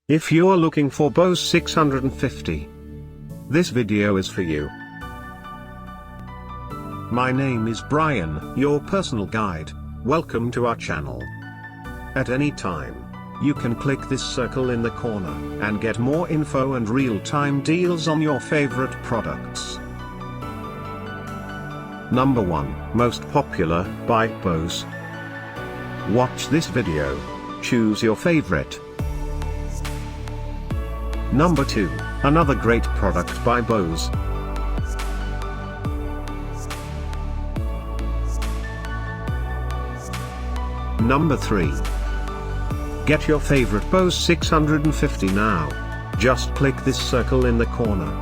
If you're looking for Bose 650, this video is for you. My name is Brian, your personal guide. Welcome to our channel. At any time, you can click this circle in the corner and get more info and real-time deals on your favorite products. Number 1, Most Popular, by Bose. Watch this video. Choose your favorite. Number 2, another great product by Bose. Number 3. Get your favorite Bose 650 now. Just click this circle in the corner.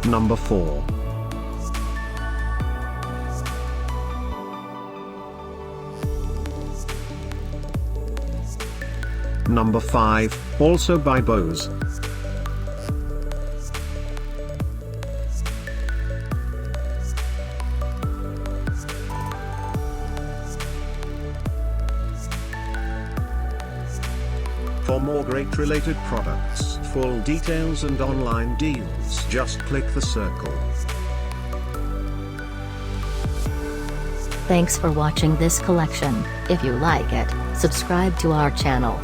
Number 4. Number 5, also by Bose. For more great related products, full details and online deals, just click the circle. Thanks for watching this collection. If you like it, subscribe to our channel.